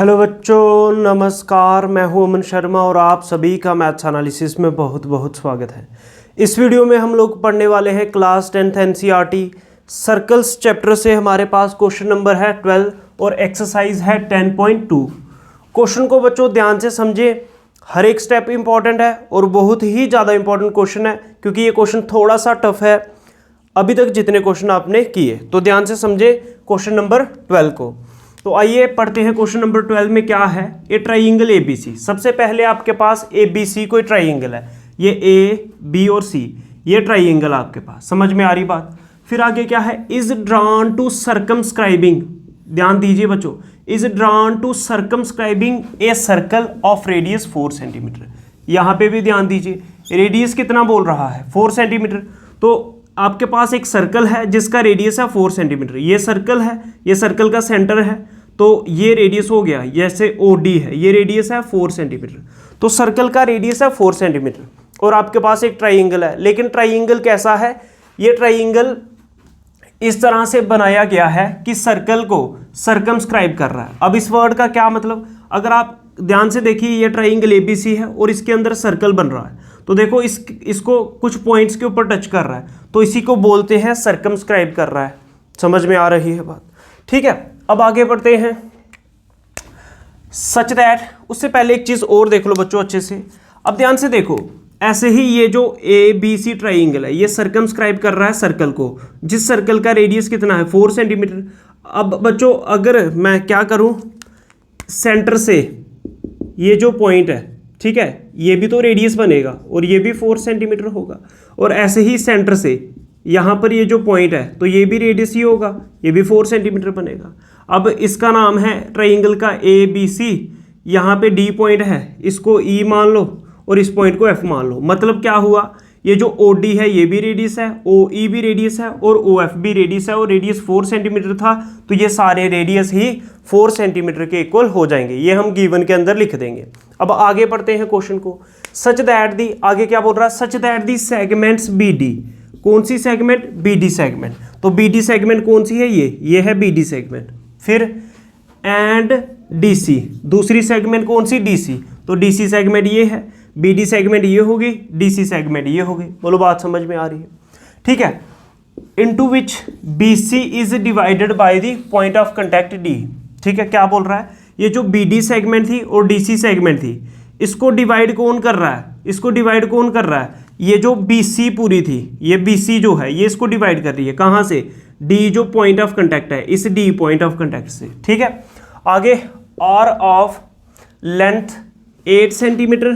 Hello बच्चों, नमस्कार। मैं हूं अमन शर्मा और आप सभी का मैथ्स एनालिसिस में बहुत बहुत स्वागत है। इस वीडियो में हम लोग पढ़ने वाले हैं class 10th NCERT circles chapter से। हमारे पास क्वेश्चन नंबर है 12 और एक्सरसाइज है 10.2। क्वेश्चन को बच्चों ध्यान से समझे, हर एक स्टेप इंपॉर्टेंट है और बहुत ही ज़्यादा इंपॉर्टेंट क्वेश्चन है क्योंकि ये क्वेश्चन थोड़ा सा टफ है अभी तक जितने क्वेश्चन आपने किए। तो ध्यान से समझे क्वेश्चन नंबर 12 को। तो आइए पढ़ते हैं क्वेश्चन नंबर 12 में क्या है। A triangle A B C. सबसे पहले आपके पास ए बी सी कोई ट्राइंगल है, ये ए बी और सी, ये ट्राइंगल आपके पास, समझ में आ रही बात। फिर आगे क्या है, इज ड्रॉन टू सर्कमस्क्राइबिंग, ध्यान दीजिए बच्चों, is drawn to circumscribing a circle of radius 4 centimetre. यहाँ पे भी ध्यान दीजिए, रेडियस कितना बोल रहा है 4 सेंटीमीटर। तो आपके पास एक सर्कल है जिसका रेडियस है 4 सेंटीमीटर, ये सर्कल है, ये सर्कल का सेंटर है, तो ये रेडियस हो गया, जैसे OD है, ये रेडियस है 4 सेंटीमीटर। तो सर्कल का रेडियस है 4 सेंटीमीटर और आपके पास एक ट्राइंगल है। लेकिन ट्राइंगल कैसा है, ये ट्राइंगल इस तरह से बनाया गया है कि सर्कल को सर्कमस्क्राइब कर रहा है। अब इस वर्ड का क्या मतलब, अगर आप ध्यान से देखिए, ये ट्राइंगल ABC है और इसके अंदर सर्कल बन रहा है, तो देखो इसको कुछ पॉइंट्स के ऊपर टच कर रहा है, तो इसी को बोलते हैं सर्कमस्क्राइब कर रहा है। समझ में आ रही है बात, ठीक है। अब आगे बढ़ते हैं। सच दैट, उससे पहले एक चीज और देख लो बच्चों अच्छे से। अब ध्यान से देखो, ऐसे ही ये जो ABC ट्राइंगल है, ये सर्कमस्क्राइब कर रहा है सर्कल को, जिस सर्कल का रेडियस कितना है 4 सेंटीमीटर। अब बच्चों अगर मैं क्या करूं, सेंटर से ये जो पॉइंट है, ठीक है, ये भी तो रेडियस बनेगा और ये भी 4 सेंटीमीटर होगा, और ऐसे ही सेंटर से यहाँ पर ये जो पॉइंट है तो ये भी रेडियस ही होगा, ये भी 4 सेंटीमीटर बनेगा। अब इसका नाम है ट्राइंगल का ABC, यहाँ पे D पॉइंट है, इसको E मान लो और इस पॉइंट को F मान लो। मतलब क्या हुआ, ये जो OD है ये भी रेडियस है, OE भी रेडियस है और OF भी रेडियस है, और रेडियस 4 सेंटीमीटर था, तो ये सारे रेडियस ही 4 सेंटीमीटर के इक्वल हो जाएंगे। ये हम गिवन के अंदर लिख देंगे। अब आगे पढ़ते हैं क्वेश्चन को। सच दैट दी, आगे क्या बोल रहा है, such that the segments BD, कौन सी सेगमेंट, BD सेगमेंट। तो BD सेगमेंट कौन सी है, ये है BD सेगमेंट। फिर एंड DC, दूसरी सेगमेंट कौन सी, DC, तो DC सेगमेंट ये है, BD सेगमेंट ये होगी, DC सेगमेंट ये होगी। बोलो बात समझ में आ रही है, ठीक है। Into which BC is divided by the point of contact D, ठीक है। क्या बोल रहा है, ये जो BD सेगमेंट थी और DC सेगमेंट थी, इसको डिवाइड कौन कर रहा है, इसको डिवाइड कौन कर रहा है, ये जो BC पूरी थी, ये BC जो है ये इसको डिवाइड कर रही है, कहाँ से, D जो पॉइंट ऑफ कांटेक्ट है, इस D पॉइंट ऑफ कांटेक्ट से, ठीक है। आगे are of length 8 centimetre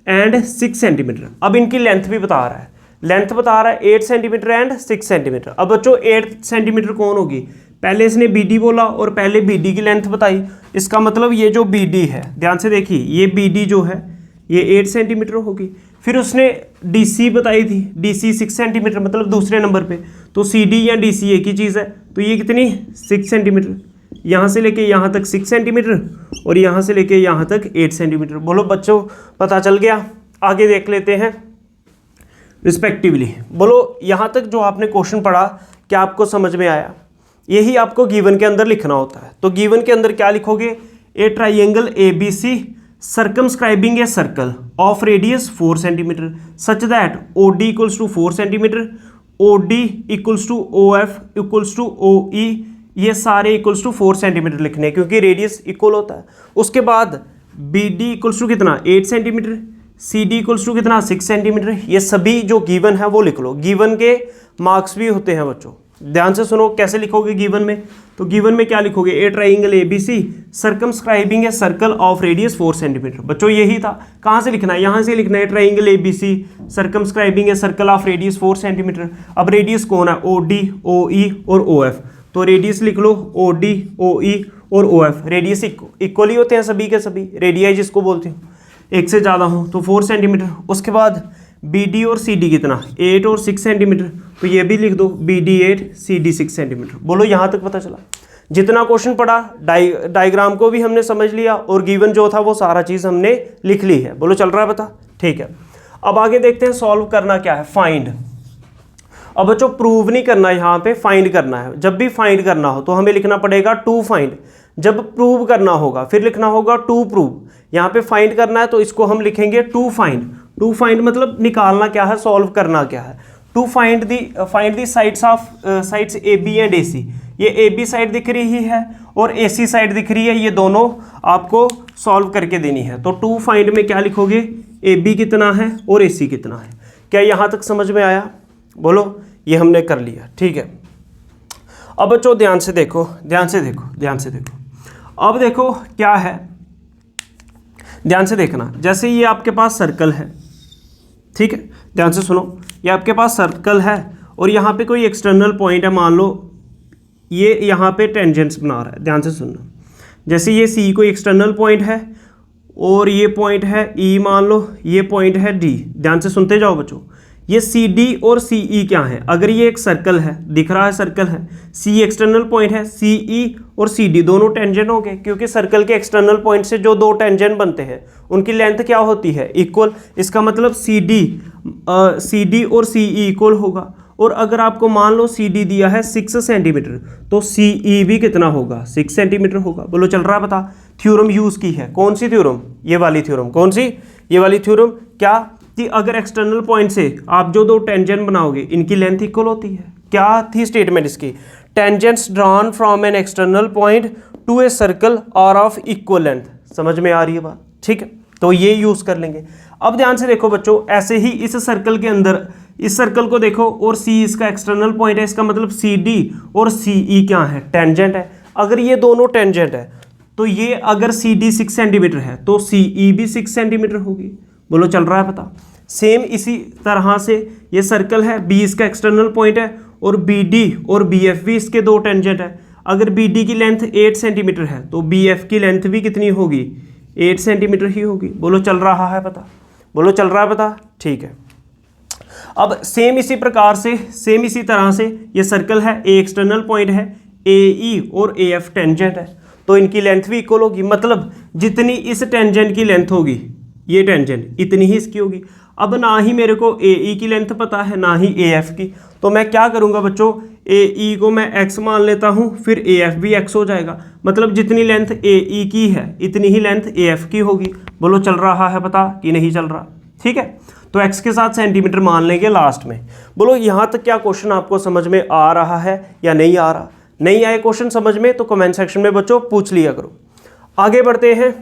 and 6 centimetre. अब इनकी लेंथ भी बता रहा है, लेंथ बता रहा है 8 सेंटीमीटर एंड 6 सेंटीमीटर। अब बच्चों 8 सेंटीमीटर कौन होगी, पहले इसने BD बोला और पहले BD की लेंथ बताई, इसका मतलब ये जो BD है, ध्यान से देखिए, ये BD जो है ये 8 सेंटीमीटर होगी। फिर उसने DC बताई थी, DC 6 सेंटीमीटर, मतलब दूसरे नंबर पे, तो CD या DC एक ही चीज़ है, तो ये कितनी 6 सेंटीमीटर, यहाँ से लेके यहाँ तक 6 सेंटीमीटर और यहाँ से लेके यहाँ तक 8 सेंटीमीटर। बोलो बच्चों पता चल गया। आगे देख लेते हैं रिस्पेक्टिवली। बोलो यहाँ तक जो आपने क्वेश्चन पढ़ा क्या आपको समझ में आया, यही आपको गिवन के अंदर लिखना होता है। तो गिवन के अंदर क्या लिखोगे, a triangle ABC circumscribing a circle of radius 4 centimetre such that OD equals to 4 centimetre, OD equals to OF equals to OE, ये सारे इक्वल्स टू 4 सेंटीमीटर लिखने हैं क्योंकि रेडियस इक्वल होता है। उसके बाद BD इक्वल्स टू कितना 8 सेंटीमीटर, CD इक्वल्स टू कितना 6 सेंटीमीटर। ये सभी जो गिवन है वो लिख लो। गिवन के मार्क्स भी होते हैं बच्चों, ध्यान से सुनो कैसे लिखोगे गिवन में। तो गिवन में क्या लिखोगे, a triangle ABC circumscribing a circle of radius 4 centimetre. बच्चों यही था, कहाँ से लिखना है, यहाँ से लिखना है, triangle ABC circumscribing a circle of radius 4 centimetre. अब रेडियस कौन है, OD OE और OF, तो रेडियस लिख लो OD OE और OF। रेडियस इक्वल ही होते हैं सभी के सभी, रेडियाई जिसको बोलते हो, एक से ज़्यादा हो तो 4 सेंटीमीटर। उसके बाद BD और CD कितना 8 और 6 सेंटीमीटर, तो ये भी लिख दो BD 8 CD 6 सेंटीमीटर। बोलो यहाँ तक पता चला। जितना क्वेश्चन पढ़ा डायग्राम को भी हमने समझ लिया और गिवन जो था वो सारा चीज़ हमने लिख ली है। बोलो चल रहा है पता, ठीक है। अब आगे देखते हैं सॉल्व करना क्या है, फाइंड। अब बच्चों प्रूव नहीं करना, यहाँ पे फाइंड करना है। जब भी फाइंड करना हो तो हमें लिखना पड़ेगा टू फाइंड। जब प्रूव करना होगा फिर लिखना होगा टू प्रूव। यहाँ पे फाइंड करना है तो इसको हम लिखेंगे टू फाइंड। टू फाइंड मतलब निकालना क्या है, सॉल्व करना क्या है। To find the sides of sides A B and A C. ये ए बी साइड दिख रही है और ए सी साइड दिख रही है, ये दोनों आपको सॉल्व करके देनी है। तो टू फाइंड में क्या लिखोगे, ए बी कितना है और ए सी कितना है। क्या यहाँ तक समझ में आया? बोलो, ये हमने कर लिया, ठीक है। अब बच्चों ध्यान से देखो, ध्यान से देखो, ध्यान से देखो। अब देखो क्या है, ध्यान से देखना। जैसे ये आपके पास सर्कल है, ठीक है, ध्यान से सुनो। ये आपके पास सर्कल है और यहाँ पे कोई एक्सटर्नल पॉइंट है, मान लो ये यहाँ पे टेंजेंट्स बना रहा है। ध्यान से सुनना, जैसे ये सी कोई एक्सटर्नल पॉइंट है और ये पॉइंट है ई, मान लो ये पॉइंट है डी। ध्यान से सुनते जाओ बच्चों। ये सी डी और सी ई क्या है? अगर ये एक सर्कल है, दिख रहा है सर्कल है, सी एक्सटर्नल पॉइंट है, सी ई और सी डी दोनों टेंजेंट हो गए, क्योंकि सर्कल के एक्सटर्नल पॉइंट से जो दो टेंजेंट बनते हैं उनकी लेंथ क्या होती है? इक्वल। इसका मतलब सी डी और सी ई इक्वल होगा। और अगर आपको मान लो सी डी दिया है 6 सेंटीमीटर तो सी ई भी कितना होगा? 6 सेंटीमीटर होगा। बोलो चल रहा है? पता थ्योरम यूज की है, कौन सी थ्योरम? ये वाली थ्योरम। कौन सी? ये वाली थ्योरम। क्या कि अगर एक्सटर्नल पॉइंट से आप जो दो टेंजेंट बनाओगे इनकी लेंथ इक्वल होती है। क्या थी स्टेटमेंट इसकी? Tangents drawn from an external point to a circle are of equal length. समझ में आ रही है बात? ठीक है, तो ये यूज कर लेंगे। अब ध्यान से देखो बच्चों, ऐसे ही इस सर्कल के अंदर, इस सर्कल को देखो और सी इसका एक्सटर्नल पॉइंट है, इसका मतलब सी डी और सी ई क्या है? टेंजेंट है। अगर ये दोनों टेंजेंट है तो ये अगर सी डी 6 सेंटीमीटर है तो सी ई भी 6 सेंटीमीटर होगी। बोलो चल रहा है पता? सेम इसी तरह से ये सर्कल है, बी इसका एक्सटर्नल पॉइंट है और बी डी और बी एफ भी इसके दो टेंजेंट है। अगर बी डी की लेंथ 8 सेंटीमीटर है तो बी एफ की लेंथ भी कितनी होगी? 8 सेंटीमीटर ही होगी। बोलो चल रहा है पता? बोलो चल रहा है पता? ठीक है। अब सेम इसी प्रकार से, सेम इसी तरह से ये सर्कल है, ए एक्सटर्नल पॉइंट है, ए ई और ए एफ टेंजेंट है, तो इनकी लेंथ भी इक्वल होगी। मतलब जितनी इस टेंजेंट की लेंथ होगी, ये टेंजेंट, इतनी ही इसकी होगी। अब ना ही मेरे को ए ई की लेंथ पता है ना ही ए एफ की, तो मैं क्या करूँगा बच्चों, ए ई को मैं एक्स मान लेता हूँ, फिर ए एफ भी एक्स हो जाएगा। मतलब जितनी लेंथ ए ई की है इतनी ही लेंथ ए एफ की होगी। बोलो चल रहा है पता कि नहीं चल रहा? ठीक है, तो एक्स के साथ सेंटीमीटर मान लेंगे लास्ट में। बोलो यहाँ तक क्या क्वेश्चन आपको समझ में आ रहा है या नहीं आ रहा? नहीं आए क्वेश्चन समझ में तो कमेंट सेक्शन में बच्चों पूछ लिया करो। आगे बढ़ते हैं,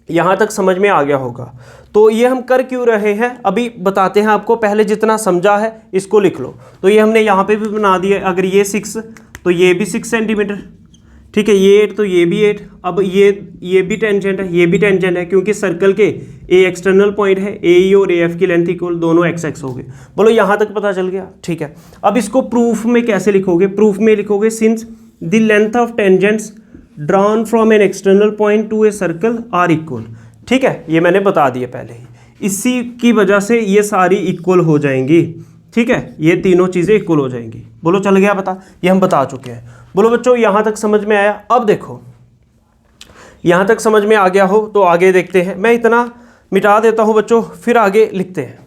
यहाँ तक समझ में आ गया होगा। तो ये हम कर क्यों रहे हैं अभी बताते हैं आपको। पहले जितना समझा है इसको लिख लो। तो ये हमने यहाँ पे भी बना दिया। अगर ये 6 तो ये भी 6 सेंटीमीटर, ठीक है, ये 8 तो ये भी 8। अब ये भी टेंजेंट है, ये भी टेंजेंट है, क्योंकि सर्कल के ए एक्सटर्नल पॉइंट है, ए ई और ए एफ की लेंथ इक्वल, दोनों एक्स एक्स हो गए। बोलो यहाँ तक पता चल गया? ठीक है। अब इसको प्रूफ में कैसे लिखोगे? प्रूफ में लिखोगे since the length of tangents drawn from an external point to a circle are equal. ठीक है, ये मैंने बता दिया पहले ही। इसी की वजह से ये सारी इक्वल हो जाएंगी। ठीक है, ये तीनों चीज़ें इक्वल हो जाएंगी। बोलो चल गया पता? ये हम बता चुके हैं। बोलो बच्चों यहाँ तक समझ में आया? अब देखो यहाँ तक समझ में आ गया हो तो आगे देखते हैं। मैं इतना मिटा देता हूँ बच्चों, फिर आगे लिखते हैं।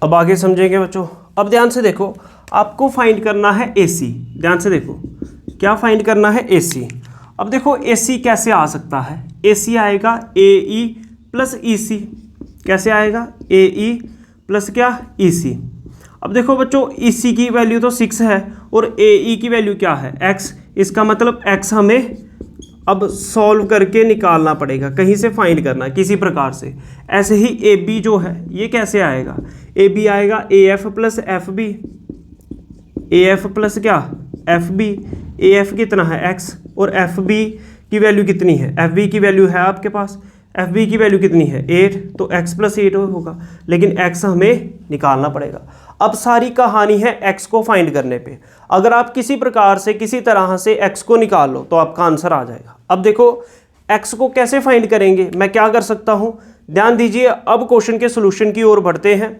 अब आगे समझेंगे बच्चों। अब ध्यान से देखो, आपको फाइंड करना है AC। ध्यान से देखो, क्या फाइंड करना है? AC। अब देखो AC कैसे आ सकता है? AC आएगा AE प्लस EC। कैसे आएगा? AE प्लस क्या? EC। अब देखो बच्चों, EC की वैल्यू तो 6 है और AE की वैल्यू क्या है? X। इसका मतलब X हमें अब सॉल्व करके निकालना पड़ेगा, कहीं से फाइंड करना किसी प्रकार से। ऐसे ही AB जो है ये कैसे आएगा? AB आएगा AF plus FB, AF plus क्या? FB। AF कितना है? X और FB की वैल्यू कितनी है? FB की वैल्यू है आपके पास, FB की वैल्यू कितनी है? 8, तो X प्लस 8 होगा, लेकिन X हमें निकालना पड़ेगा। अब सारी कहानी है X को फाइंड करने पे। अगर आप किसी प्रकार से किसी तरह से X को निकाल लो तो आपका आंसर आ जाएगा। अब देखो X को कैसे फाइंड करेंगे, मैं क्या कर सकता हूँ, ध्यान दीजिए। अब क्वेश्चन के सोल्यूशन की ओर बढ़ते हैं।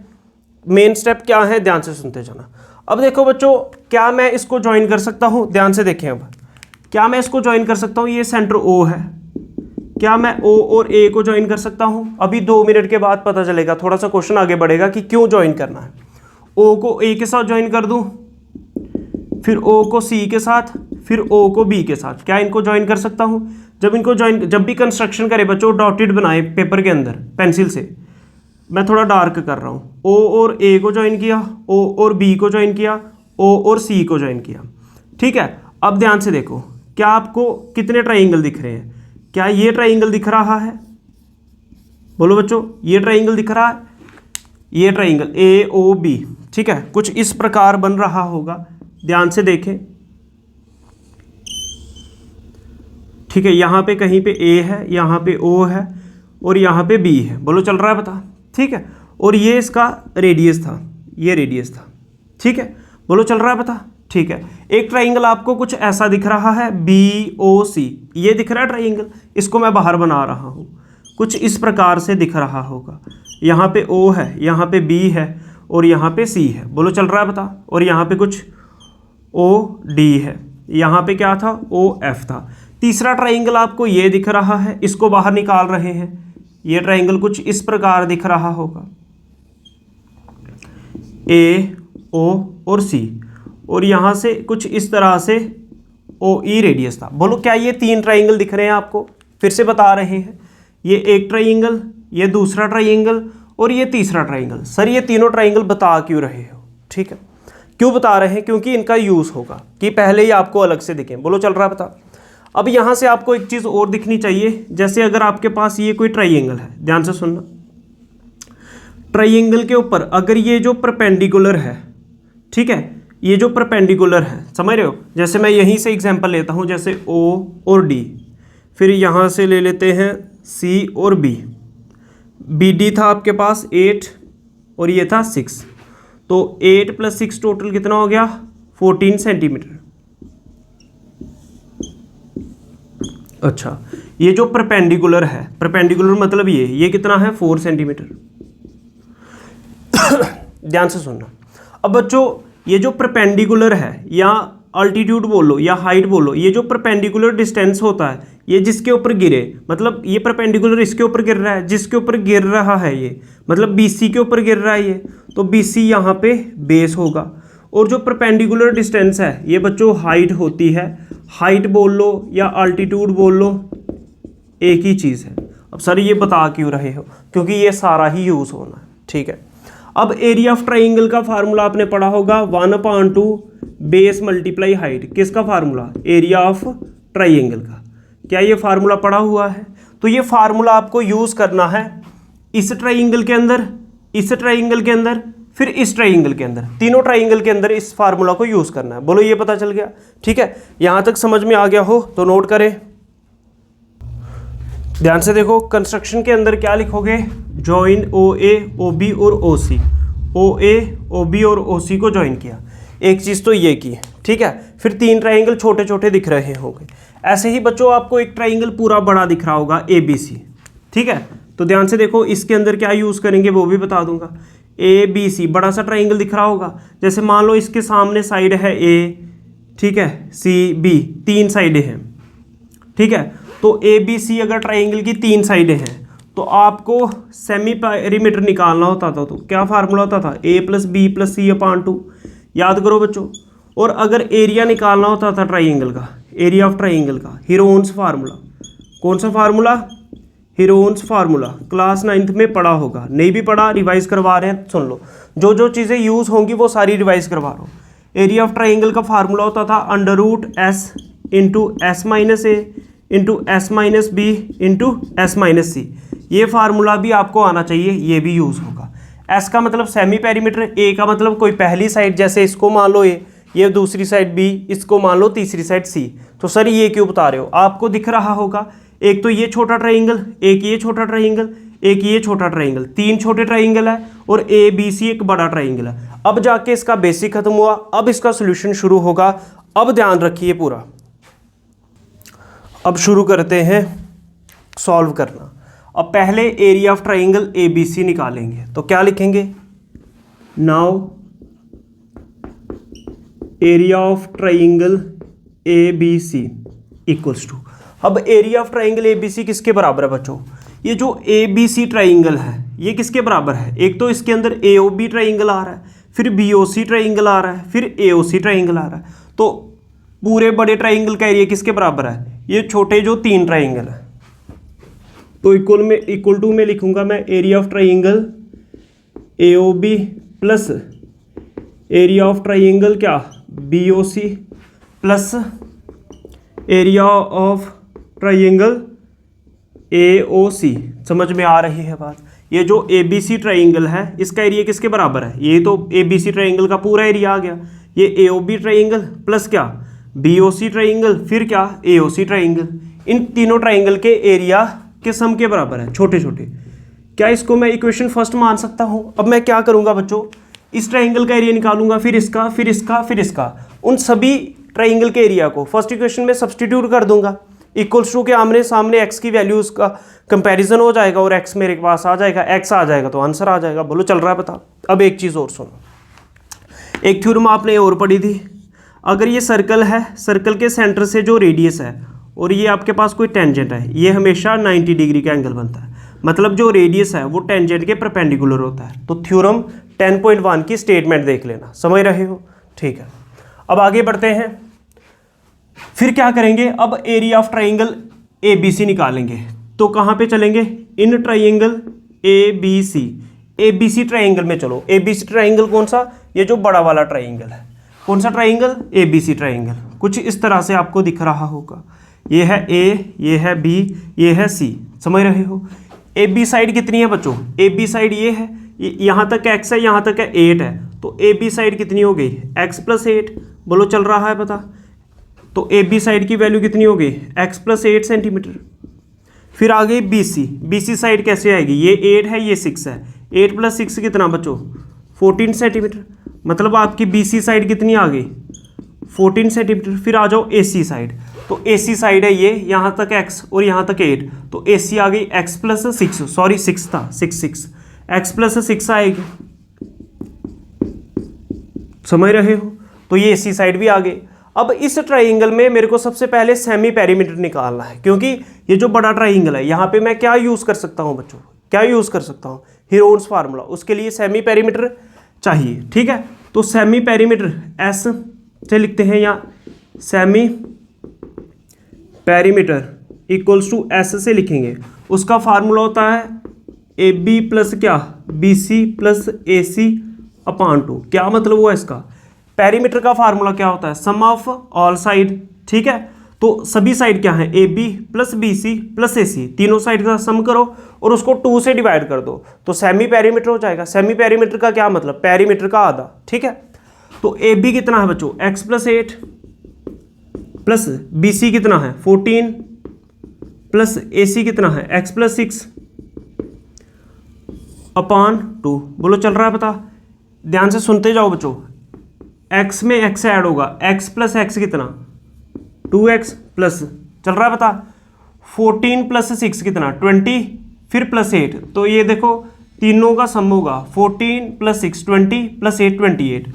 मेन स्टेप क्या है, ध्यान से सुनते जाना। अब देखो बच्चों, क्या मैं इसको ज्वाइन कर सकता हूँ? ध्यान से देखें। अब क्या मैं इसको ज्वाइन कर सकता हूँ? ये सेंटर O है, क्या मैं O और A को ज्वाइन कर सकता हूँ? अभी 2 मिनट के बाद पता चलेगा, थोड़ा सा क्वेश्चन आगे बढ़ेगा कि क्यों ज्वाइन करना है। O को A के साथ ज्वाइन कर दूँ, फिर O को C के साथ, फिर ओ को बी के साथ, क्या इनको ज्वाइन कर सकता हूँ? जब भी कंस्ट्रक्शन करे बच्चों, डॉटेड बनाए पेपर के अंदर पेंसिल से, मैं थोड़ा डार्क कर रहा हूँ, ओ और ए को ज्वाइन किया, ओ और बी को ज्वाइन किया, ओ और सी को ज्वाइन किया, ठीक है। अब ध्यान से देखो, क्या आपको कितने ट्राइंगल दिख रहे हैं? क्या ये ट्राइंगल दिख रहा है? बोलो बच्चों, ये ट्राइंगल दिख रहा है? ये ट्राइंगल ए ओ बी, ठीक है, कुछ इस प्रकार बन रहा होगा, ध्यान से देखें, ठीक है। यहाँ पे कहीं पे ए है, यहाँ पे ओ है और यहाँ पे बी है, बोलो चल रहा है पता, ठीक है। और ये इसका रेडियस था, ये रेडियस था, ठीक है, बोलो चल रहा है पता, ठीक है। एक ट्राइंगल आपको कुछ ऐसा दिख रहा है, बी ओ सी, ये दिख रहा है ट्राइंगल, इसको मैं बाहर बना रहा हूँ, कुछ इस प्रकार से दिख रहा होगा। यहाँ पे ओ है, यहाँ पे बी है और यहाँ पे सी है, बोलो चल रहा है पता। और यहाँ पे कुछ ओ डी है, यहाँ पे क्या था, ओ एफ था। तीसरा ट्राइंगल आपको ये दिख रहा है, इसको बाहर निकाल रहे हैं, ये ट्राइंगल कुछ इस प्रकार दिख रहा होगा, ए ओ और सी, और यहाँ से कुछ इस तरह से ओ ई रेडियस था। बोलो क्या ये 3 ट्राइंगल दिख रहे हैं आपको? फिर से बता रहे हैं, ये एक ट्राइंगल, ये दूसरा ट्राइंगल और ये तीसरा ट्राइंगल। सर ये तीनों ट्राइंगल बता क्यों रहे हो? ठीक है, क्यों बता रहे हैं? क्योंकि इनका यूज़ होगा कि पहले ही आपको अलग से दिखें। बोलो चल रहा है बता। अब यहाँ से आपको एक चीज़ और दिखनी चाहिए, जैसे अगर आपके पास ये कोई ट्राइंगल है, ध्यान से सुनना, ट्राइंगल के ऊपर अगर ये जो परपेंडिकुलर है, ठीक है, ये जो परपेंडिकुलर है, समझ रहे हो, जैसे मैं यहीं से एग्जांपल लेता हूँ, जैसे ओ और डी, फिर यहाँ से ले लेते हैं सी और बी। बी डी था आपके पास 8 और ये था 6, तो 8 + 6 टोटल कितना हो गया? 14 सेंटीमीटर। अच्छा, ये जो परपेंडिकुलर है, परपेंडिकुलर मतलब ये कितना है? 4 सेंटीमीटर। ध्यान से सुनना। अब बच्चों ये जो परपेंडिकुलर है, या अल्टीट्यूड बोलो या हाइट बोलो, ये जो परपेंडिकुलर डिस्टेंस होता है, ये जिसके ऊपर गिरे, मतलब ये परपेंडिकुलर इसके ऊपर गिर रहा है, जिसके ऊपर गिर रहा है ये, मतलब BC के ऊपर गिर रहा है ये, तो BC यहाँ पे बेस होगा। और जो परपेंडिकुलर डिस्टेंस है, ये बच्चों हाइट होती है, हाइट बोल लो या अल्टीट्यूड बोल लो, एक ही चीज़ है। अब सर ये बता क्यों रहे हो? क्योंकि ये सारा ही यूज़ होना है, ठीक है। अब एरिया ऑफ ट्राइंगल का फार्मूला आपने पढ़ा होगा, 1/2 बेस मल्टीप्लाई हाइट। किसका फार्मूला? एरिया ऑफ ट्राइंगल का। क्या ये फार्मूला पढ़ा हुआ है? तो ये फार्मूला आपको यूज़ करना है इस ट्राइंगल के अंदर, इस ट्राइंगल के अंदर, फिर इस ट्राइंगल के अंदर, तीनों ट्राइंगल के अंदर इस फार्मूला को यूज़ करना है। बोलो ये पता चल गया? ठीक है, यहाँ तक समझ में आ गया हो तो नोट करें, ध्यान से देखो। कंस्ट्रक्शन के अंदर क्या लिखोगे? जॉइन OA OB और OC, OA OB और OC को ज्वाइन किया, एक चीज़ तो ये की, ठीक है। फिर 3 ट्राइंगल छोटे छोटे दिख रहे होंगे। ऐसे ही बच्चों आपको एक ट्राइंगल पूरा बड़ा दिख रहा होगा ABC, ठीक है। तो ध्यान से देखो, इसके अंदर क्या यूज़ करेंगे वो भी बता दूंगा। ABC बड़ा सा ट्राइंगल दिख रहा होगा, जैसे मान लो इसके सामने साइड है A, ठीक है, C B, 3 साइडें हैं, ठीक है। तो ABC अगर ट्राइंगल की 3 साइडें हैं तो आपको सेमी पेरीमीटर निकालना होता था, तो क्या फार्मूला होता था? A + B + C/2। याद करो बच्चों। और अगर एरिया निकालना होता था ट्राइंगल का, एरिया ऑफ ट्राइंगल का, हीरोन्स फार्मूला। कौन सा formula? Heron's formula. Class 9th में पढ़ा होगा, नहीं भी पढ़ा रिवाइज करवा रहे हैं, सुन लो। जो जो चीज़ें यूज़ होंगी वो सारी रिवाइज करवा रहा हूँ। एरिया ऑफ ट्राइंगल का फार्मूला होता था √S × S-A × S-B × S-C। ये फार्मूला भी आपको आना चाहिए, ये भी यूज़ होगा। S का मतलब सेमी पेरीमीटर, A का मतलब कोई पहली साइड, जैसे इसको मान लो A, ये दूसरी साइड B, इसको मान लो तीसरी साइड C। तो सर ये क्यों बता रहे हो? आपको दिख रहा होगा, एक तो ये छोटा ट्राइंगल, एक ये छोटा ट्राइंगल, एक ये छोटा ट्राइंगल, 3 छोटे ट्राइंगल है और ABC एक बड़ा ट्राइंगल है। अब जाके इसका बेसिक खत्म हुआ, अब इसका सोल्यूशन शुरू होगा। अब ध्यान रखिए पूरा, अब शुरू करते हैं सॉल्व करना। अब पहले एरिया ऑफ ट्राइंगल ABC निकालेंगे, तो क्या लिखेंगे? Now area of triangle ABC equals to, अब एरिया ऑफ ट्राइंगल ABC किसके बराबर है बच्चों? ये जो ABC ट्राइंगल है ये किसके बराबर है? एक तो इसके अंदर AOB ट्राइंगल आ रहा है, फिर BOC ट्राइंगल आ रहा है, फिर AOC ट्राइंगल आ रहा है। तो पूरे बड़े ट्राइंगल का एरिया किसके बराबर है, ये छोटे जो 3 ट्राइंगल है। तो इक्वल टू में लिखूंगा मैं area of triangle AOB plus area of triangle क्या BOC plus area of triangle AOC। समझ में आ रही है बात। ये जो ABC ट्राइंगल है इसका एरिया किसके बराबर है, ये तो ABC ट्राइंगल का पूरा एरिया आ गया। ये AOB ट्राइंगल प्लस क्या BOC ट्राइंगल फिर क्या AOC ट्राइंगल, इन तीनों ट्राइंगल के एरिया के सम के बराबर है छोटे छोटे। क्या इसको मैं इक्वेशन फर्स्ट मान सकता हूँ। अब मैं क्या करूँगा बच्चों, इस ट्राइंगल का एरिया निकालूंगा, फिर इसका फिर इसका फिर इसका, उन सभी ट्राइंगल के एरिया को फर्स्ट इक्वेशन में सब्सटीट्यूट कर दूंगा। इक्वल्स टू के आमने सामने x की वैल्यूज का कंपैरिजन हो जाएगा और x मेरे पास आ जाएगा, x आ जाएगा तो आंसर आ जाएगा। बोलो चल रहा है पता। अब एक चीज़ और सुनो, एक थ्योरम आपने और पढ़ी थी, अगर ये सर्कल है, सर्कल के सेंटर से जो रेडियस है और ये आपके पास कोई टेंजेंट है, ये हमेशा 90 डिग्री का एंगल बनता है। मतलब जो रेडियस है वो टेंजेंट के परपेंडिकुलर होता है। तो थ्योरम 10.1 की स्टेटमेंट देख लेना, समझ रहे हो, ठीक है। अब आगे बढ़ते हैं, फिर क्या करेंगे, अब एरिया ऑफ ट्राइंगल ABC निकालेंगे। तो कहाँ पे चलेंगे, इन ट्राइंगल ABC ट्राइंगल में चलो। ABC ट्राइंगल कौन सा, ये जो बड़ा वाला ट्राइंगल है, कौन सा ट्राइंगल ABC ट्राइंगल। कुछ इस तरह से आपको दिख रहा होगा, ये है A, ये है B, ये है C, समझ रहे हो। AB साइड कितनी है बच्चों, AB साइड ये है, यहाँ तक x है, यहाँ तक है 8 है, तो AB साइड कितनी हो गई x + 8। बोलो चल रहा है पता। तो AB साइड की वैल्यू कितनी हो गई x + 8 सेंटीमीटर। फिर आ गई BC साइड कैसे आएगी, ये 8 है, ये 6 है, 8 + 6 कितना बच्चों 14 सेंटीमीटर। मतलब आपकी BC साइड कितनी आ गई 14 सेंटीमीटर। फिर आ जाओ AC साइड, तो AC साइड है ये, यहाँ तक x और यहाँ तक 8, तो AC आ गई x + 6, सॉरी 6 था, 6 x + 6 आएगी, समझ रहे हो। तो ये AC साइड भी आ गई। अब इस ट्राइंगल में मेरे को सबसे पहले सेमी पेरीमीटर निकालना है, क्योंकि ये जो बड़ा ट्राइंगल है यहाँ पे मैं क्या यूज़ कर सकता हूँ बच्चों, क्या यूज़ कर सकता हूँ, हीरोन्स फार्मूला। उसके लिए सेमी पेरीमीटर चाहिए, ठीक है। तो सेमी पेरीमीटर S से लिखते हैं, या semi perimeter equals to S से लिखेंगे। उसका फार्मूला होता है AB प्लस क्या BC प्लस AC अपान 2। क्या मतलब हुआ इसका, पेरीमीटर का फार्मूला क्या होता है, सम ऑफ ऑल साइड, ठीक है। तो सभी साइड क्या है, AB plus BC plus AC, तीनों साइड का सम करो और उसको 2 से डिवाइड कर दो, तो सेमी पेरीमीटर हो जाएगा। सेमी पेरीमीटर का क्या मतलब, पेरीमीटर का आधा, ठीक है। तो AB कितना है बच्चों x + 8 प्लस BC कितना है 14 प्लस AC कितना है x + 6 अपान 2। बोलो चल रहा है पता। ध्यान से सुनते जाओ बच्चों, x में x ऐड होगा, x + x कितना 2x प्लस, चल रहा है पता, 14 + 6 कितना 20, फिर +8, तो ये देखो तीनों का सम होगा 14 + 6 20 + 8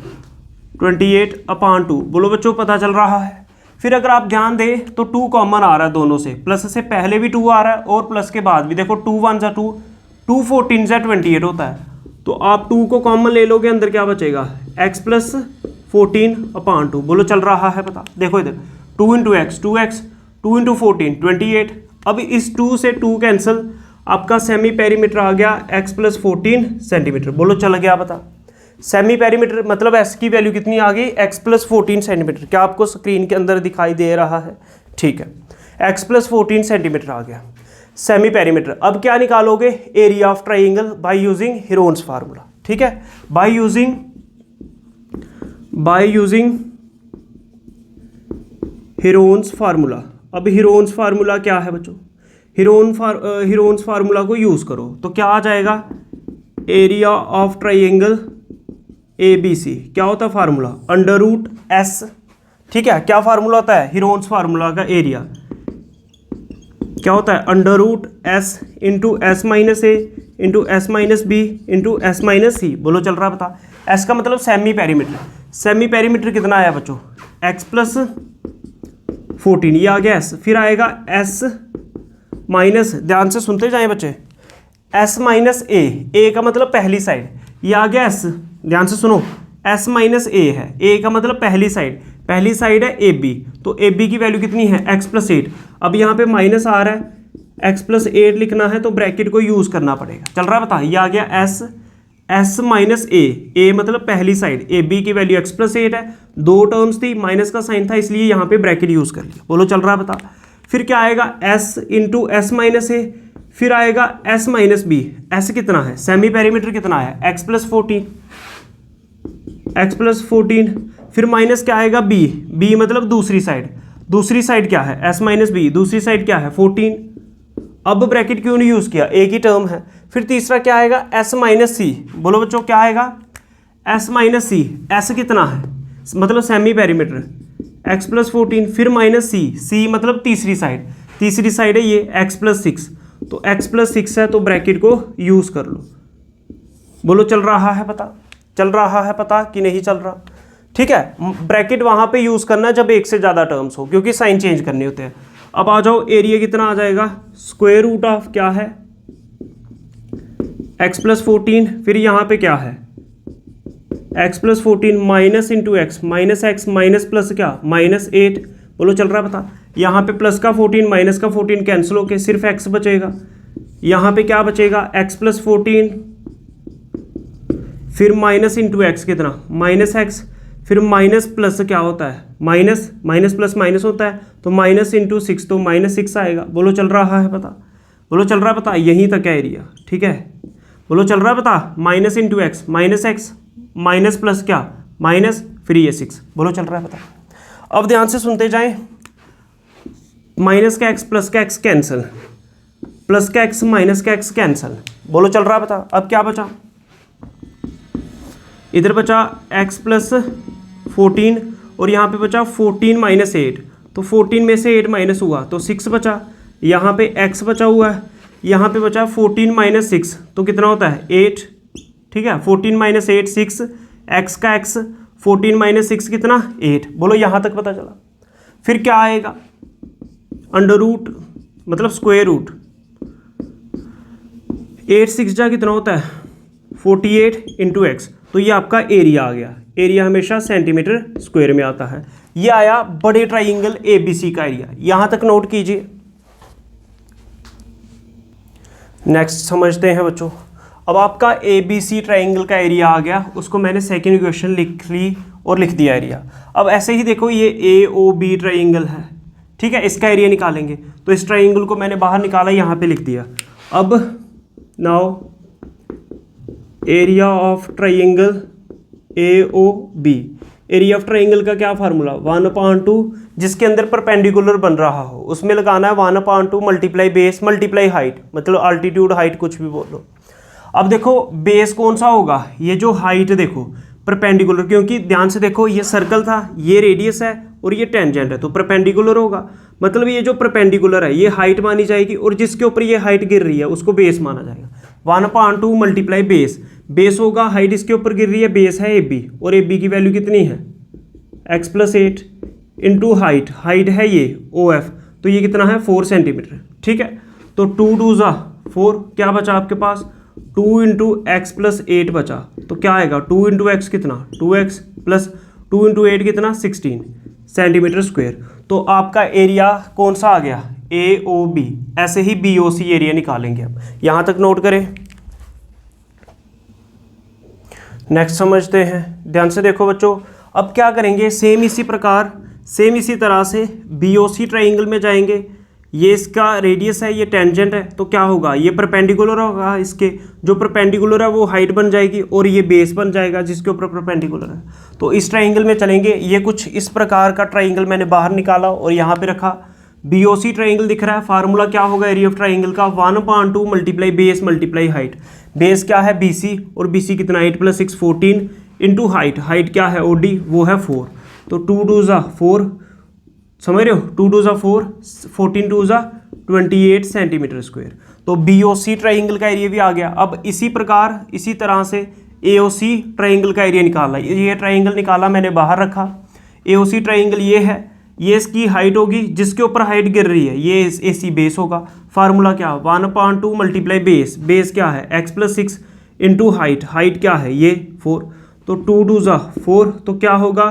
28 अपान 2। बोलो बच्चों पता चल रहा है। फिर अगर आप ध्यान दें तो 2 कॉमन आ रहा है दोनों से, प्लस से पहले भी 2 आ रहा है और प्लस के बाद भी, देखो 2 1 = 2, 2 14 = 28 होता है। तो आप 2 को कॉमन ले लोगे, अंदर क्या बचेगा x + 14 अपान 2। बोलो चल रहा है पता। देखो इधर 2 × x 2x, 2 × 14 28। अब इस 2 से 2 कैंसिल, आपका सेमी पेरीमीटर आ गया x + 14 सेंटीमीटर। बोलो चल गया पता। सेमी पेरीमीटर मतलब s की वैल्यू कितनी आ गई x + 14 सेंटीमीटर। क्या आपको स्क्रीन के अंदर दिखाई दे रहा है, ठीक है, x + 14 सेंटीमीटर आ गया सेमी पेरीमीटर। अब क्या निकालोगे, area of triangle by using Heron's formula, ठीक है, बाय यूजिंग हीरोन्स फार्मूला। अब हीरोन्स फार्मूला क्या है बच्चों, हीरोन्स फार्मूला को यूज करो तो क्या आ जाएगा, एरिया ऑफ ट्राइंगल ABC क्या होता है फार्मूला, √S, ठीक है। क्या फार्मूला होता है हीरोन्स फार्मूला का, एरिया क्या होता है √S × S - A × S - B × S - C। बोलो चल रहा बता। S का मतलब सेमी पेरीमीटर, सेमी पेरीमीटर कितना आया बच्चों x + 14, ये आ गया S। फिर आएगा S माइनस, ध्यान से सुनते जाएं बच्चे, S - A का मतलब पहली साइड, ये आ गया S, ध्यान से सुनो, S - A है, A का मतलब पहली साइड, पहली साइड है ए बी, तो ए बी की वैल्यू कितनी है x+8। अब यहाँ पे माइनस आ रहा है, x+8 लिखना है तो ब्रैकेट को यूज़ करना पड़ेगा। चल रहा है बता, ये आ गया s माइनस ए मतलब पहली साइड, ए बी की वैल्यू x+8 है, दो टर्म्स थी, माइनस का साइन था इसलिए यहाँ पे ब्रैकेट यूज़ कर लिया। बोलो चल रहा है बता। फिर क्या आएगा s इंटू एस माइनस ए, फिर आएगा s माइनस बी, s कितना है, सेमी पेरीमीटर कितना है x+14, फिर माइनस क्या आएगा b मतलब दूसरी साइड क्या है s माइनस बी, दूसरी साइड क्या है 14। अब ब्रैकेट क्यों नहीं यूज़ किया, एक ही टर्म है। फिर तीसरा क्या आएगा s माइनस सी, बोलो बच्चों क्या आएगा s माइनस सी, s कितना है मतलब सेमी पेरीमीटर x+14, फिर माइनस सी मतलब तीसरी साइड है ये x+6, तो x+6 है तो ब्रैकेट को यूज़ कर लो। बोलो चल रहा है पता कि नहीं चल रहा। ठीक है, ब्रैकेट वहाँ पे यूज़ करना है जब एक से ज़्यादा टर्म्स हो, क्योंकि साइन चेंज करने होते हैं। अब आ जाओ, एरिया कितना आ जाएगा, स्क्वायर रूट ऑफ क्या है x+14, फिर यहाँ पे क्या है x+14 minus into x minus plus क्या -8। बोलो चल रहा पता, यहाँ पे प्लस का 14 माइनस का 14 कैंसिल होके सिर्फ x बचेगा। यहाँ पे क्या बचेगा x+14, फिर माइनस इंटू एक्स कितना -x, फिर माइनस प्लस क्या होता है माइनस प्लस माइनस होता है, तो माइनस इंटू 6 तो -6 आएगा। बोलो चल रहा है पता, यहीं तक है एरिया। ठीक है, बोलो चल रहा है पता, minus into x minus plus क्या माइनस, फिर ये 6। बोलो चल रहा है पता। अब ध्यान से सुनते जाएं, माइनस का x प्लस का x कैंसिल, प्लस का x माइनस का x कैंसिल। बोलो चल रहा है पता। अब क्या बचा, इधर बचा x+14 और यहाँ पे बचा 14 माइनस 8, तो 14 में से 8 माइनस हुआ तो 6 बचा। यहाँ पे x बचा हुआ है, यहाँ पे बचा 14 माइनस 6 तो कितना होता है 8। ठीक है, 14 माइनस 8 6, x का x 14 माइनस 6 कितना 8। बोलो यहाँ तक पता चला। फिर क्या आएगा, अंडर रूट मतलब स्क्वायर रूट, 8 6 जा कितना होता है 48 इंटू एक्स, तो ये आपका एरिया आ गया। एरिया हमेशा सेंटीमीटर स्क्वायर में आता है। ये आया बड़े ट्राइंगल ABC का एरिया, यहाँ तक नोट कीजिए। नेक्स्ट समझते हैं बच्चों। अब आपका ABC ट्राइंगल का एरिया आ गया, उसको मैंने सेकेंड इक्वेशन लिख ली और लिख दिया एरिया। अब ऐसे ही देखो, ये AOB ट्राइंगल है, ठीक है, इसका एरिया निकालेंगे। तो इस ट्राइंगल को मैंने बाहर निकाला, यहाँ पे लिख दिया। अब now area of triangle AOB, area of triangle का क्या फार्मूला 1/2, जिसके अंदर परपेंडिकुलर बन रहा हो उसमें लगाना है 1/2 मल्टीप्लाई बेस मल्टीप्लाई हाइट, मतलब अल्टीट्यूड हाइट कुछ भी बोलो। अब देखो बेस कौन सा होगा, ये जो हाइट देखो परपेंडिकुलर, क्योंकि ध्यान से देखो ये सर्कल था, ये रेडियस है और ये टेंजेंट है, तो परपेंडिकुलर होगा। मतलब ये जो परपेंडिकुलर है ये हाइट मानी जाएगी और जिसके ऊपर ये हाइट गिर रही है उसको बेस माना जाएगा। 1/2 मल्टीप्लाई बेस होगा, हाइट इसके ऊपर गिर रही है, बेस है AB और AB की वैल्यू कितनी है x+8 इंटू हाइट है ये OF, तो ये कितना है 4 सेंटीमीटर। ठीक है, तो 2 2 ज़ा 4, क्या बचा आपके पास 2 इंटू x+8 बचा, तो क्या आएगा 2 इंटू एक्स कितना 2x प्लस 2 इंटू 8 कितना 16 सेंटीमीटर स्क्वायर। तो आपका एरिया कौन सा आ गया AOB। ऐसे ही BOC एरिया निकालेंगे। अब यहाँ तक नोट करें। नेक्स्ट समझते हैं, ध्यान से देखो बच्चों। अब क्या करेंगे, सेम इसी तरह से BOC ट्राइंगल में जाएंगे। ये इसका रेडियस है, ये टेंजेंट है, तो क्या होगा ये परपेंडिकुलर होगा, इसके जो परपेंडिकुलर है वो हाइट बन जाएगी और ये बेस बन जाएगा जिसके ऊपर परपेंडिकुलर है। तो इस ट्राइंगल में चलेंगे। ये कुछ इस प्रकार का ट्राइंगल मैंने बाहर निकाला और यहाँ पे रखा। BOC ट्राइंगल दिख रहा है, फार्मूला क्या होगा एरिया ऑफ ट्राइंगल का 1/2 multiply base multiply height. Base क्या है BC और BC कितना 8 + 6 14 इंटू हाइट क्या है OD, वो है 4, तो 2 2 ज़ा 4, समझ रहे हो 2 2 ज़ा 4 14 2 ज़ा 28 सेंटीमीटर स्क्वायर। तो BOC ट्राइंगल का एरिया भी आ गया। अब इसी तरह से AOC ट्राइंगल का एरिया निकाला। ये ट्राइंगल निकाला मैंने बाहर रखा। AOC ट्राइंगल ये है, ये इसकी हाइट होगी, जिसके ऊपर हाइट गिर रही है ये AC बेस होगा। फार्मूला क्या 1/2 मल्टीप्लाई बेस क्या है x+6 इंटू हाइट क्या है ये 4, तो 2 2 ज़ा 4, तो क्या होगा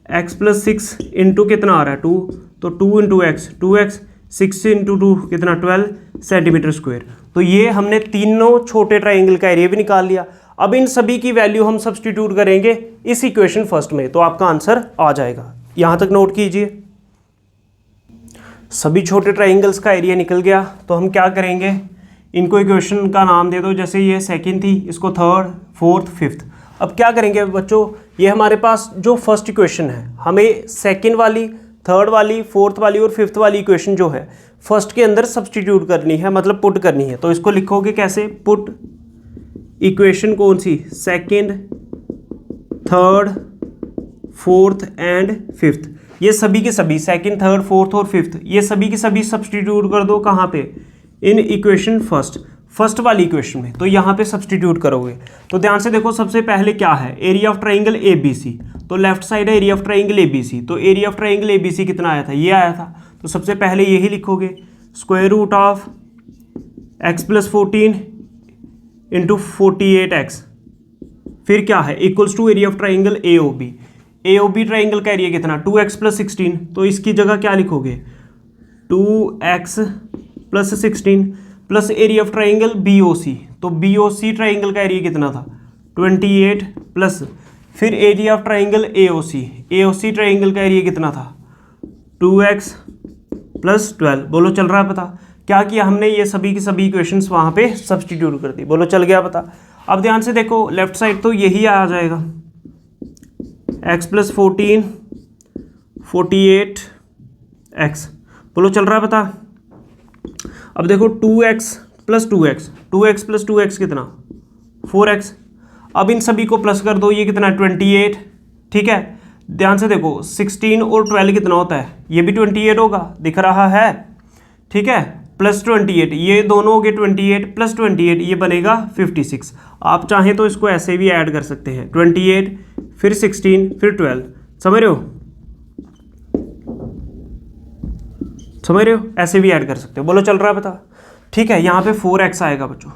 एक्स प्लस 6 इंटू कितना आ रहा है 2, तो 2 इंटू एक्स 2x, 6 इंटू 2 कितना 12 सेंटीमीटर स्क्वायर। तो ये हमने तीनों छोटे ट्राइंगल का एरिया भी निकाल लिया। अब इन सभी की वैल्यू हम सब्सटीट्यूट करेंगे इस इक्वेशन फर्स्ट में, तो आपका आंसर आ जाएगा। यहाँ तक नोट कीजिए, सभी छोटे ट्राइंगल्स का एरिया निकल गया। तो हम क्या करेंगे, इनको इक्वेशन का नाम दे दो, जैसे ये सेकंड थी, इसको थर्ड, फोर्थ, फिफ्थ। अब क्या करेंगे बच्चों, ये हमारे पास जो फर्स्ट इक्वेशन है, हमें सेकंड वाली, थर्ड वाली, फोर्थ वाली और फिफ्थ वाली इक्वेशन जो है फर्स्ट के अंदर सब्सटीट्यूट करनी है, मतलब पुट करनी है। तो इसको लिखोगे कैसे, पुट इक्वेशन कौन सी, second, third, fourth and fifth, ये सभी के सभी सेकंड, थर्ड, फोर्थ और फिफ्थ, ये सभी के सभी सब्सटीट्यूट कर दो कहाँ पे, इन इक्वेशन फर्स्ट वाली इक्वेशन में। तो यहाँ पे सब्सटीट्यूट करोगे तो ध्यान से देखो, सबसे पहले क्या है, area of triangle A B C. तो लेफ्ट साइड है area of triangle A B C, तो area of triangle A B C कितना आया था, ये आया था। तो सबसे पहले यही लिखोगे, square root of X plus 14 into 48x, फिर क्या है, equals to area of triangle A O B. A O B triangle का एरिया कितना, 2x प्लस 16, तो इसकी जगह क्या लिखोगे, 2x plus 16 plus area of triangle B O C. तो बी ओ सी ट्राइंगल का एरिया कितना था, 28 प्लस फिर area of triangle A O C triangle का एरिया कितना था, 2x प्लस 12। बोलो चल रहा है पता, क्या किया हमने, ये सभी की सभी इक्वेशंस वहाँ पे सब्सटीट्यूट कर दी। बोलो चल गया पता। अब ध्यान से देखो, लेफ्ट साइड तो यही आ जाएगा, x प्लस 14 48x। बोलो चल रहा है पता। अब देखो 2x प्लस 2x कितना 4x। अब इन सभी को प्लस कर दो, ये कितना 28, ठीक है। ध्यान से देखो 16 और 12 कितना होता है, ये भी 28 होगा, दिख रहा है, ठीक है, प्लस 28, ये दोनों हो गए 28 प्लस 28, ये बनेगा 56। आप चाहें तो इसको ऐसे भी ऐड कर सकते हैं, 28 फिर 16 फिर 12, समझ रहे हो, ऐसे भी ऐड कर सकते हो। बोलो चल रहा है पता, ठीक है। यहाँ पे 4x आएगा बच्चों,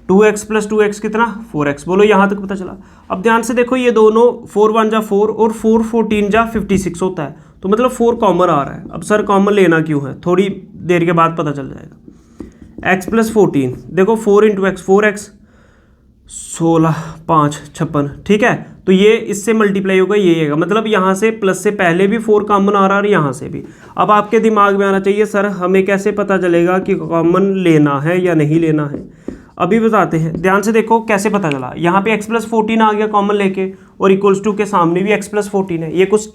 2x प्लस 2x कितना 4x। बोलो यहाँ तक पता चला। अब ध्यान से देखो, ये दोनों 4 1 जा 4 और 4 14 जा 56 होता है, तो मतलब 4 कॉमन आ रहा है। अब सर कॉमन लेना क्यों है, थोड़ी देर के बाद पता चल जाएगा। x प्लस 14, देखो 4 इंटू एक्स 4x, 16 5 56, ठीक है। तो ये इससे मल्टीप्लाई होगा, ये आएगा, मतलब यहाँ से प्लस से पहले भी 4 कॉमन आ रहा है और यहाँ से भी। अब आपके दिमाग में आना चाहिए, सर हमें कैसे पता चलेगा कि कॉमन लेना है या नहीं लेना है, अभी बताते हैं। ध्यान से देखो कैसे पता चला, यहाँ पे x प्लस 14 आ गया कॉमन लेके, और इक्वल्स टू के सामने भी x प्लस 14 है, ये कुछ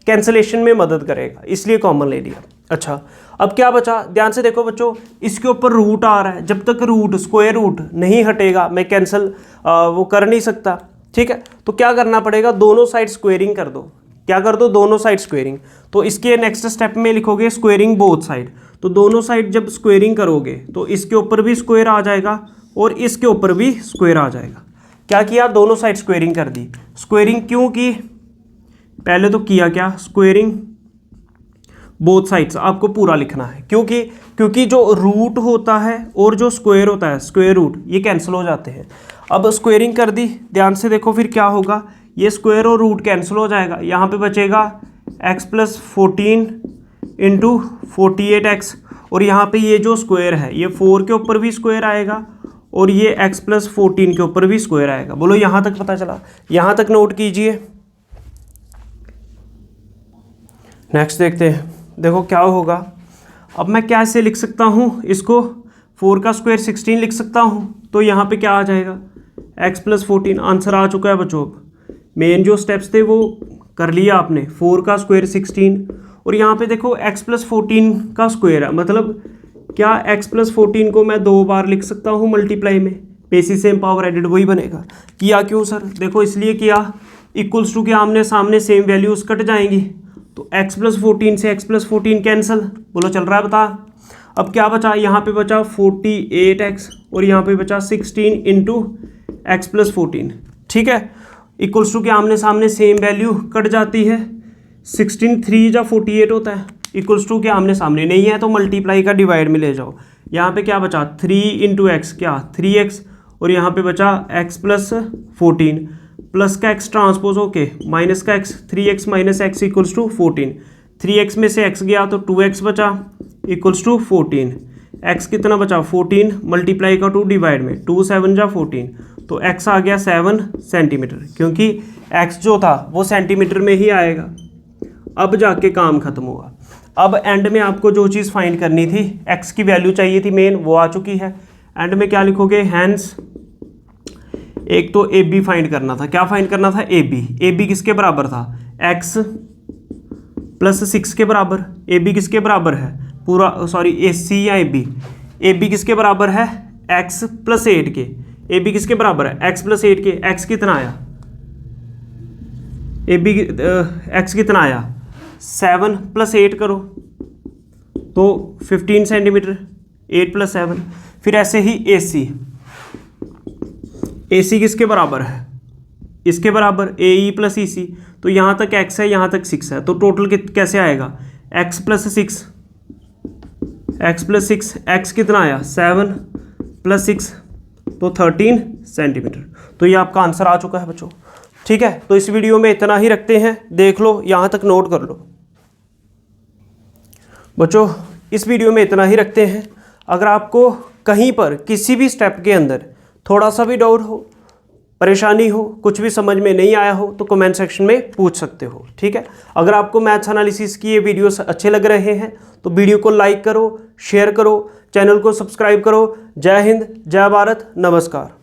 कैंसलेशन में मदद करेगा, इसलिए कॉमन ले लिया। अच्छा, अब क्या बचा, ध्यान से देखो बच्चों, इसके ऊपर रूट आ रहा है, जब तक रूट स्क्वायर रूट नहीं हटेगा मैं कैंसिल वो कर नहीं सकता, ठीक है। तो क्या करना पड़ेगा, दोनों साइड स्क्वेयरिंग कर दो। क्या कर दो, दोनों साइड स्क्वेयरिंग। तो इसके नेक्स्ट स्टेप में लिखोगे स्क्वेयरिंग बोथ साइड। तो दोनों साइड जब स्क्वेयरिंग करोगे तो इसके ऊपर भी स्क्वायर आ जाएगा और इसके ऊपर भी स्क्वायर आ जाएगा। क्या किया, दोनों साइड स्क्वेयरिंग कर दी। स्क्वेयरिंग क्यों की, पहले तो किया क्या, स्क्वेयरिंग बोथ साइड्स आपको पूरा लिखना है, क्योंकि जो रूट होता है और जो स्क्वायर होता है, स्क्वायर रूट, ये कैंसिल हो जाते हैं। अब स्क्वेयरिंग कर दी, ध्यान से देखो फिर क्या होगा, ये स्क्वायर और रूट कैंसिल हो जाएगा, यहाँ पे बचेगा x प्लस 14 इंटू 48x, और यहाँ पे ये जो स्क्वायर है ये 4 के ऊपर भी स्क्वायर आएगा और ये x प्लस 14 के ऊपर भी स्क्वायर आएगा। बोलो यहाँ तक पता चला, यहाँ तक नोट कीजिए। नेक्स्ट देखते हैं, देखो क्या होगा। अब मैं क्या ऐसे लिख सकता हूँ इसको, 4 का स्क्वायर 16 लिख सकता हूँ, तो यहाँ पे क्या आ जाएगा, x प्लस 14। आंसर आ चुका है बच्चों। मेन जो स्टेप्स थे वो कर लिया आपने, 4 का स्क्वायर 16, और यहाँ पे देखो x प्लस 14 का स्क्वायर है, मतलब क्या x प्लस 14 को मैं 2 बार लिख सकता हूँ मल्टीप्लाई में, बेसिस सेम पावर एडेड वही बनेगा। किया क्यों सर, देखो इसलिए किया, इक्वल्स टू के आमने सामने सेम वैल्यूज कट जाएंगी, तो x प्लस 14 से x प्लस 14 कैंसिल। बोलो चल रहा है बता। अब क्या बचा, यहाँ पे बचा 48x और यहाँ पे बचा 16 इंटू एक्स प्लस 14, ठीक है। इक्वल्स टू के आमने सामने सेम वैल्यू कट जाती है, 16 3 जा 48 होता है, इक्वल्स टू के आमने सामने नहीं है तो मल्टीप्लाई का डिवाइड में ले जाओ। यहाँ पे क्या बचा 3 इंटू एक्स, क्या 3x, और यहाँ पे बचा x प्लस 14 प्लस का x ट्रांसपोज ओके माइनस का x 3x minus X equals to 14। 3x में से x गया तो 2x बचा इक्वल्स टू 14। x कितना बचा 14 मल्टीप्लाई का 2 डिवाइड में 2 7 जा 14 तो x आ गया 7 सेंटीमीटर, क्योंकि x जो था वो सेंटीमीटर में ही आएगा। अब जाके काम खत्म हुआ। अब एंड में आपको जो चीज़ फाइंड करनी थी, x की वैल्यू चाहिए थी मेन, वो आ चुकी है। एंड में क्या लिखोगे, हैंस एक तो ए बी फाइंड करना था। क्या फाइंड करना था, ए बी। ए बी किसके बराबर था, x प्लस 6 के बराबर। ए बी किसके बराबर है पूरा, सॉरी ए सी या ए बी। ए बी किसके बराबर है, x प्लस 8 के। ए बी किसके बराबर है, x प्लस 8 के। x कितना आया, ए बी x कितना आया 7 प्लस 8 करो तो 15 सेंटीमीटर, 8 प्लस 7। फिर ऐसे ही ए सी, ए सी किसके बराबर है, इसके बराबर ए ई प्लस ई सी। तो यहाँ तक x है, यहाँ तक 6 है, तो टोटल कैसे आएगा, x plus 6, x plus 6, x कितना आया 7 प्लस 6 तो 13 सेंटीमीटर। तो ये आपका आंसर आ चुका है बच्चों। ठीक है, तो इस वीडियो में इतना ही रखते हैं, देख लो यहाँ तक नोट कर लो बच्चों। इस वीडियो में इतना ही रखते हैं। अगर आपको कहीं पर किसी भी स्टेप के अंदर थोड़ा सा भी डाउट हो, परेशानी हो, कुछ भी समझ में नहीं आया हो तो कमेंट सेक्शन में पूछ सकते हो। ठीक है, अगर आपको मैथ्स एनालिसिस की ये वीडियोस अच्छे लग रहे हैं तो वीडियो को लाइक करो, शेयर करो, चैनल को सब्सक्राइब करो। जय हिंद, जय भारत, नमस्कार।